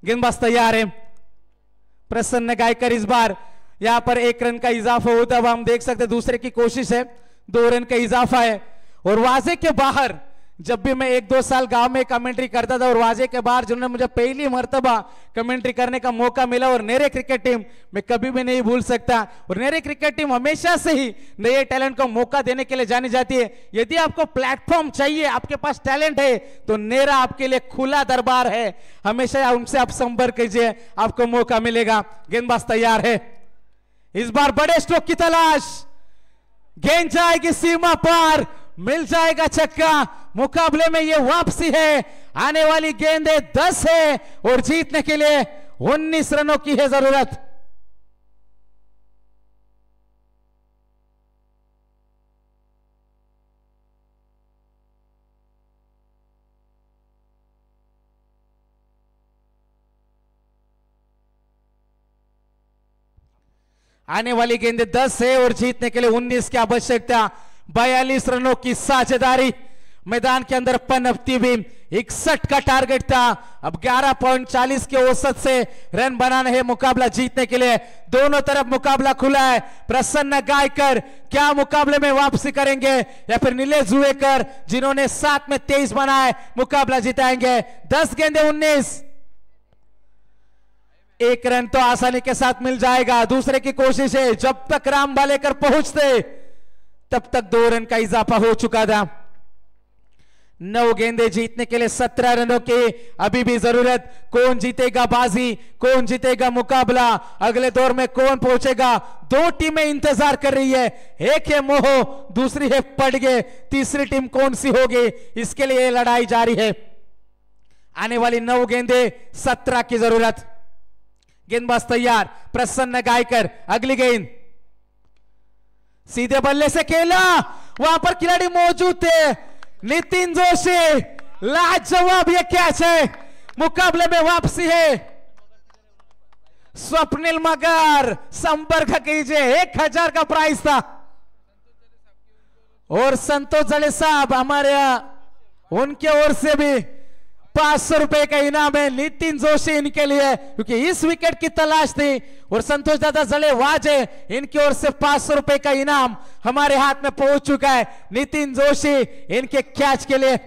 गेंदबाज तैयार है, प्रसन्न गायकर। इस बार यहां पर 1 रन का इजाफा होता हुआ हम देख सकते, दूसरे की कोशिश है, 2 रन का इजाफा है। और वाजे के बाहर, जब भी मैं 1-2 साल गांव में कमेंट्री करता था, और वाजे के बाहर जिन्होंने मुझे पहली मर्तबा कमेंट्री करने का मौका मिला, और नेरे क्रिकेट टीम मैं कभी भी नहीं भूल सकता। और नेरे क्रिकेट टीम हमेशा से ही नए टैलेंट को मौका देने के लिए जानी जाती है। यदि आपको प्लेटफॉर्म चाहिए, आपके पास टैलेंट है, तो नेरा आपके लिए खुला दरबार है। हमेशा उनसे आप संपर्क कीजिए, आपको मौका मिलेगा। गेंदबाज तैयार है, इस बार बड़े स्ट्रोक की तलाश, गेंद जाएगी सीमा पार, मिल जाएगा छक्का। मुकाबले में ये वापसी है, आने वाली गेंदें 10 है और जीतने के लिए 19 रनों की है जरूरत। आने वाली गेंदें 10 है और जीतने के लिए 19 की आवश्यकता। 42 रनों की साझेदारी मैदान के अंदर पनपती भी। 61 का टारगेट था, अब 11.40 के औसत से रन बनाना है मुकाबला जीतने के लिए। दोनों तरफ मुकाबला खुला है। प्रसन्न गायकर क्या मुकाबले में वापसी करेंगे, या फिर नीलेश जुएकर जिन्होंने 7 में 23 बनाए मुकाबला जिताएंगे। 10 गेंदे 19, 1 रन तो आसानी के साथ मिल जाएगा। दूसरे की कोशिश है, जब तक राम बालेकर पहुंचते तब तक 2 रन का इजाफा हो चुका था। 9 गेंदे जीतने के लिए 17 रनों की अभी भी जरूरत। कौन जीतेगा बाजी, कौन जीतेगा मुकाबला, अगले दौर में कौन पहुंचेगा? 2 टीमें इंतजार कर रही है, एक है मोह, दूसरी है पड़गे, तीसरी टीम कौन सी होगी, इसके लिए लड़ाई जारी है। आने वाली 9 गेंदे 17 की जरूरत। गेंदबाज तैयार, प्रसन्न गायकर, अगली गेंद सीधे बल्ले से खेला, वहां पर खिलाड़ी मौजूद थे, नितिन जोशी, लाजवाब ये कैच है, मुकाबले में वापसी है। स्वप्निल मगर संपर्क कीजिए, 1000 का प्राइस था। और संतोष जड़े साहब हमारे उनके ओर से भी 500 रुपए का इनाम है नितिन जोशी इनके लिए, क्योंकि इस विकेट की तलाश थी। और संतोष दादा जड़े वाजे, इनकी ओर से 500 रुपए का इनाम हमारे हाथ में पहुंच चुका है। नितिन जोशी इनके कैच के लिए।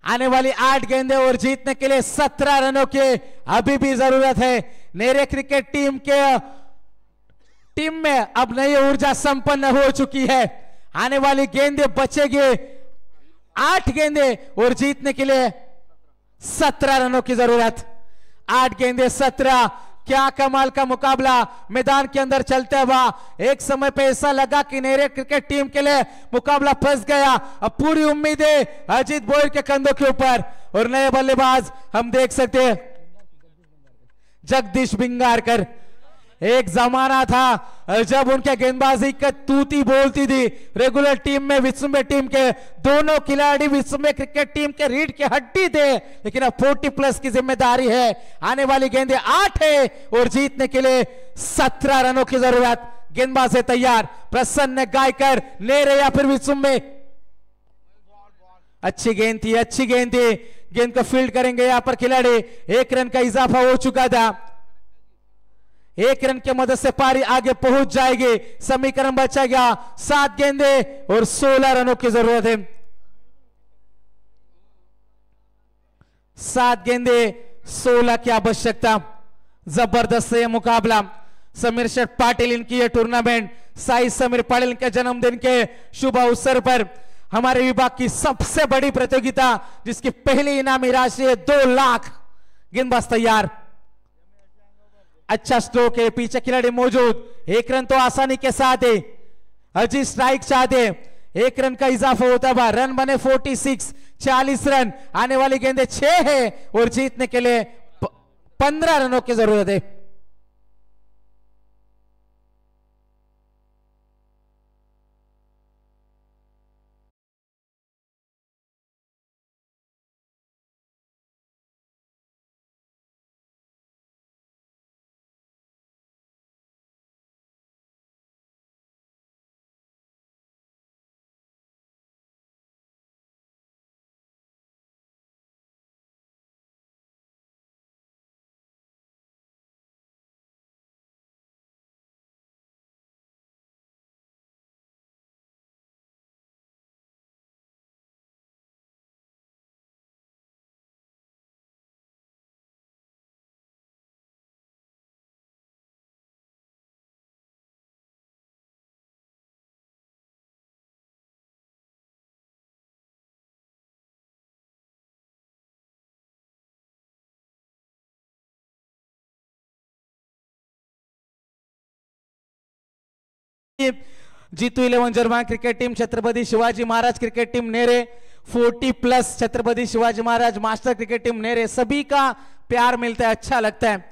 आने वाली 8 गेंदें और जीतने के लिए 17 रनों की अभी भी जरूरत है। नेरे क्रिकेट टीम में अब नई ऊर्जा संपन्न हो चुकी है। आने वाली गेंदें बचेगी 8 गेंदे और जीतने के लिए 17 रनों की जरूरत। 8 गेंदे 17, क्या कमाल का मुकाबला मैदान के अंदर चलता हुआ। एक समय पे ऐसा लगा कि नेरे क्रिकेट टीम के लिए मुकाबला फंस गया। अब पूरी उम्मीद है अजीत बोयर के कंधों के ऊपर। और नए बल्लेबाज हम देख सकते हैं जगदीश बिंगारकर। एक जमाना था जब उनके गेंदबाजी का तूती बोलती थी। रेगुलर टीम में विश्व टीम के दोनों खिलाड़ी विश्व क्रिकेट टीम के रीढ़ की हड्डी थे, लेकिन अब 40+ की जिम्मेदारी है। आने वाली गेंदें 8 है और जीतने के लिए 17 रनों की जरूरत। गेंदबाज है तैयार, प्रसन्न गायकर, नेरे या फिर विश्व। अच्छी गेंद थी, अच्छी गेंद थी। गेंद को फील्ड करेंगे यहां पर खिलाड़ी। 1 रन का इजाफा हो चुका था। 1 रन की मदद से पारी आगे पहुंच जाएगी। समीकरण बचा गया 7 गेंदे और 16 रनों की जरूरत है। 7 गेंदे 16 की आवश्यकता। जबरदस्त है मुकाबला। समीर शेठ पाटिल इनकी यह टूर्नामेंट साई समीर पाटिल के जन्मदिन के शुभ अवसर पर हमारे विभाग की सबसे बड़ी प्रतियोगिता, जिसकी पहली इनामी राशि है 2 लाख। गेंदबाज तैयार, अच्छा स्ट्रोक है, पीछे खिलाड़ी मौजूद। 1 रन तो आसानी के साथ है। अजी स्ट्राइक चाहते, 1 रन का इजाफा होता है, रन बने 46, 40 रन, आने वाली गेंदें 6 है और जीतने के लिए 15 रनों की जरूरत है। Jeetu 11 German cricket team, Chhatrapati Shivaji Maharaj cricket team Nere, 40+ Chhatrapati Shivaji Maharaj master cricket team Nere, सभी का प्यार मिलता है, अच्छा लगता है।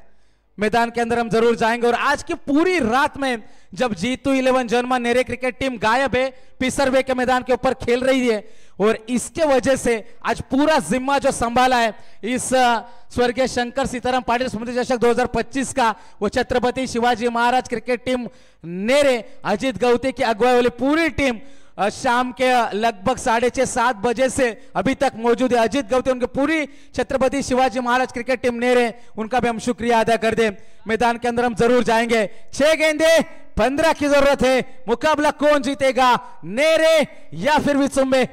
मैदान के अंदर हम जरूर जाएंगे। और आज की पूरी रात में जब जीतू 11 जर्मन नेरे क्रिकेट टीम गायब है, पिसरवे के मैदान के ऊपर खेल रही है, और इसके वजह से आज पूरा जिम्मा जो संभाला है इस स्वर्गीय शंकर सीताराम पाटिल स्मृति चषक 2025 का, वो छत्रपति शिवाजी महाराज क्रिकेट टीम नेरे अजीत गौते की अगुवाई वाली पूरी टीम शाम के लगभग 6:30-7 बजे से अभी तक मौजूद है। अजीत गौते, उनकी पूरी छत्रपति शिवाजी महाराज क्रिकेट टीम नेरे, उनका भी हम शुक्रिया अदा कर दे। मैदान के अंदर हम जरूर जाएंगे। 6 गेंदे 15 की जरूरत है। मुकाबला कौन जीतेगा, नेरे या फिर विचुम्बे?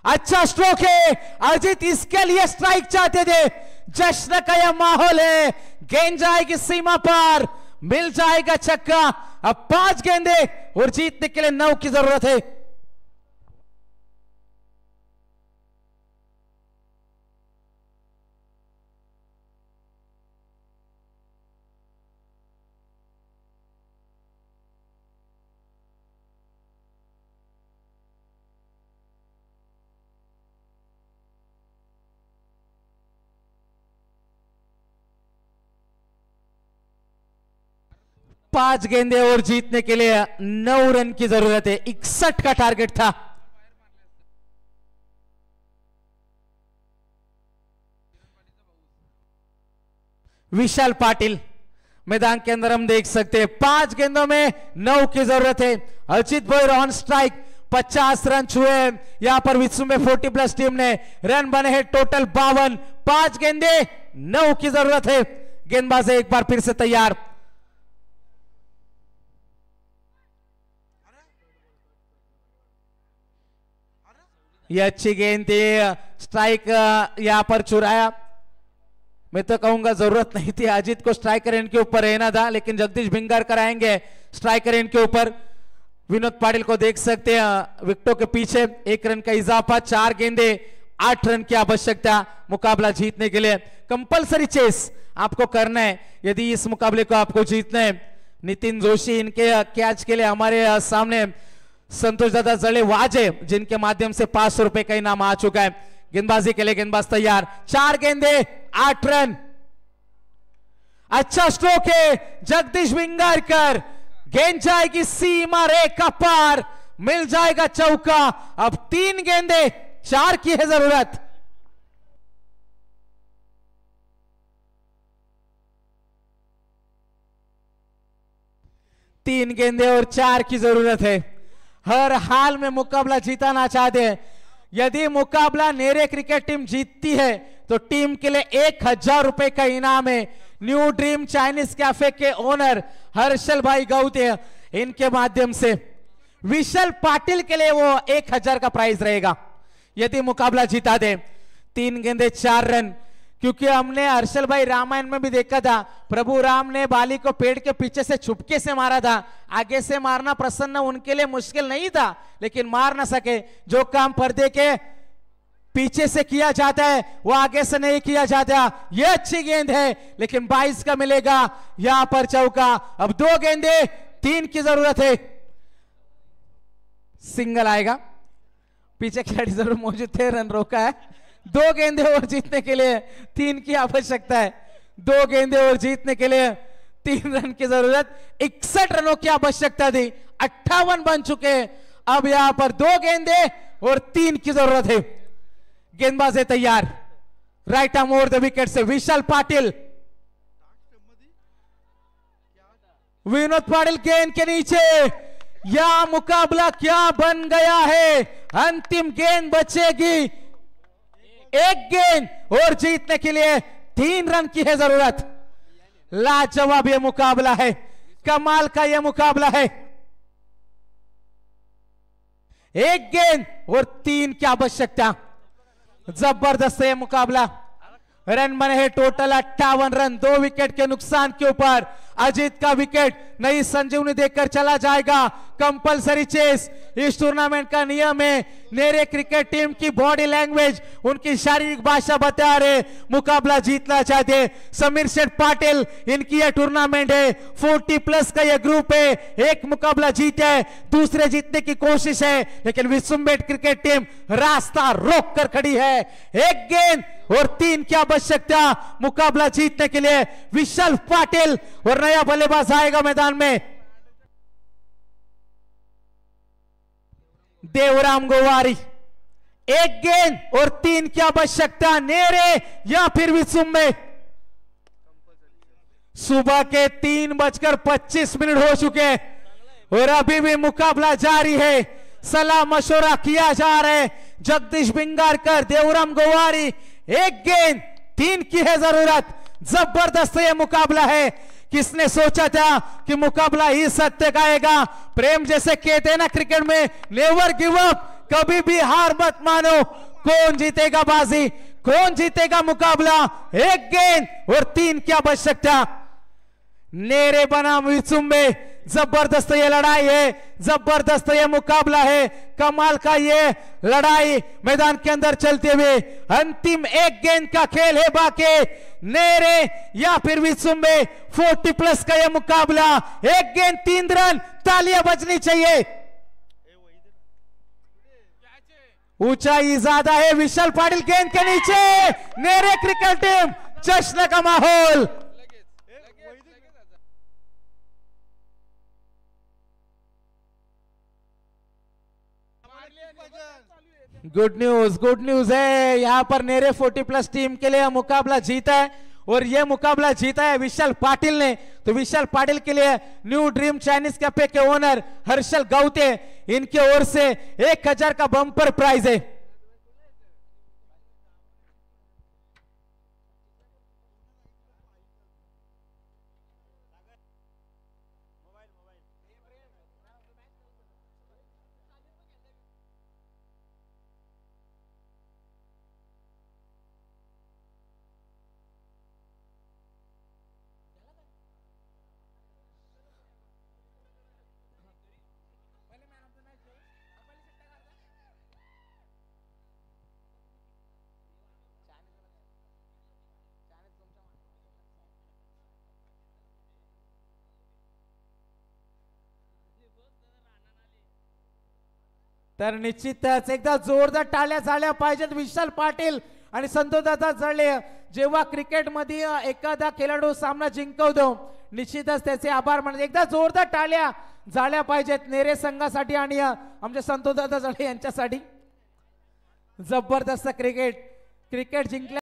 अच्छा स्ट्रोक है, अजीत इसके लिए स्ट्राइक चाहते थे। जश्न का यह माहौल है, गेंद जाएगी सीमा पार, मिल जाएगा छक्का। अब 5 गेंदे और जीतने के लिए 9 की जरूरत है। पांच गेंदे और जीतने के लिए 9 रन की जरूरत है। 61 का टारगेट था। विशाल पाटिल मैदान के अंदर हम देख सकते हैं 5 गेंदों में 9 की जरूरत है। Ajit Bhoir on strike, 50 run छुए यहां पर विचुम्बे 40+ टीम ने। रन बने हैं टोटल 52। 5 गेंदे 9 की जरूरत है। गेंदबाज एक बार फिर से तैयार। ये अच्छी गेंद थी, स्ट्राइक यहां पर चुराया। मैं तो कहूंगा जरूरत नहीं थी, अजीत को स्ट्राइकर एंड के ऊपर रहना था, लेकिन जगदीश भिंगारकर आएंगे स्ट्राइकर एंड के ऊपर। विनोद पाटिल को देख सकते हैं विकेटों के पीछे। 1 रन का इजाफा, 4 गेंदे 8 रन की आवश्यकता मुकाबला जीतने के लिए। कंपलसरी चेस आपको करना है यदि इस मुकाबले को आपको जीतना है। नितिन जोशी इनके कैच के लिए हमारे सामने संतोष दादा जड़े वाजे, जिनके माध्यम से 500 रुपए का इनाम आ चुका है। गेंदबाजी के लिए गेंदबाज तैयार। 4 गेंदे 8 रन। अच्छा स्ट्रोक है, जगदीश भिंगारकर। गेंद जाएगी सीमा रेखा पार, मिल जाएगा चौका। अब 3 गेंदे 4 की है जरूरत। तीन गेंदे और 4 की जरूरत है। हर हाल में मुकाबला जीताना चाहते हैं। यदि मुकाबला नेरे क्रिकेट टीम जीतती है तो टीम के लिए 1000 रुपए का इनाम है। न्यू ड्रीम चाइनीज कैफे के ओनर हर्षल भाई गौते, इनके माध्यम से विशाल पाटिल के लिए वो 1000 का प्राइज रहेगा यदि मुकाबला जीता दे। 3 गेंदे 4 रन। क्योंकि हमने हर्षल भाई रामायण में भी देखा था, प्रभु राम ने बाली को पेड़ के पीछे से छुपके से मारा था। आगे से मारना प्रसन्न उनके लिए मुश्किल नहीं था, लेकिन मार ना सके। जो काम पर्दे के पीछे से किया जाता है वो आगे से नहीं किया जाता। ये अच्छी गेंद है, लेकिन 22 का मिलेगा यहां पर चौका। अब 2 गेंदे 3 की जरूरत है। सिंगल आएगा। पीछे खिलाड़ी जरूर मौजूद थे, रन रोका है। 2 गेंदे और जीतने के लिए 3 की आवश्यकता है। 2 गेंदे और जीतने के लिए 3 रन की जरूरत। 61 रनों की आवश्यकता थी, 58 बन चुके। अब यहां पर 2 गेंदे और 3 की जरूरत है। गेंदबाज है तैयार, right arm over the wicket से विशाल पाटिल। विनोद पाटिल गेंद के नीचे, यह मुकाबला क्या बन गया है। अंतिम गेंद बचेगी, 1 गेंद और जीतने के लिए 3 रन की है जरूरत। लाजवाब यह मुकाबला है, कमाल का यह मुकाबला है। 1 गेंद और 3 की आवश्यकता। जबरदस्त है मुकाबला। रन बने हैं टोटल 58 रन। 2 विकेट के नुकसान के ऊपर अजीत का विकेट नई संजीवनी देकर चला जाएगा। कंपलसरी चेस इस टूर्नामेंट का नियम है। नेरे क्रिकेट टीम की बॉडी लैंग्वेज, उनकी शारीरिक भाषा बता रहे मुकाबला जीतना चाहते। समीर शेठ पाटिल, इनकी यह टूर्नामेंट है, 40+ का यह ग्रुप है। 1 मुकाबला जीते है, दूसरे जीतने की कोशिश है, लेकिन विसुम्बेट क्रिकेट टीम रास्ता रोक कर खड़ी है। 1 गेंद और 3 की आवश्यकता मुकाबला जीतने के लिए। विशाल पाटिल और नया बल्लेबाज आएगा मैदान में, देवराम गोवारी। 1 गेंद और 3 की आवश्यकता। नेरे या फिर विसुम्बे। सुबह के 3:25 हो चुके और अभी भी मुकाबला जारी है। सलाह मशवरा किया जा रहा है। जगदीश बिंगारकर, देवराम गोवारी। 1 गेंद 3 की है जरूरत। जबरदस्त ये मुकाबला है। किसने सोचा था कि मुकाबला इस हद तक आएगा। प्रेम जैसे कहते हैं ना क्रिकेट में, नेवर गिव अप, कभी भी हार मत मानो। कौन जीतेगा बाजी, कौन जीतेगा मुकाबला। 1 गेंद और 3 की आवश्यकता। नेरे बनाम विसुम्बे, जबरदस्त ये लड़ाई है, जबरदस्त ये मुकाबला है। कमाल का ये लड़ाई मैदान के अंदर चलते हुए अंतिम 1 गेंद का खेल है बाकी। नेरे या फिर विसुम्बे, 40+ का ये मुकाबला। 1 गेंद 3 रन, तालियां बजनी चाहिए। ऊंचाई ज्यादा है। विशाल पाटिल गेंद के नीचे। नेरे क्रिकेट टीम, जश्न का माहौल। गुड न्यूज है। यहां पर नेरे 40+ टीम के लिए मुकाबला जीता है और यह मुकाबला जीता है विशाल पाटिल ने। तो विशाल पाटिल के लिए न्यू ड्रीम चाइनीज कैफे के ओनर हर्षल गौते, इनके ओर से 1000 का बम्पर प्राइज है। तर निश्चितच एकदा जोरदार टाळ्या झाल्या पाहिजेत विशाल पाटिल आणि संतोषदादा जळले। जेव्हा क्रिकेटमध्ये एखादा खेळाडू सामना जिंकवतो, निश्चितच त्याचे आभार मानतो। एकदा जोरदार टाळ्या झाल्या पाहिजेत नेरे संघासाठी आणि आमच्या संतोषदादा जळले यांच्यासाठी। जबरदस्त क्रिकेट जिंकल्या।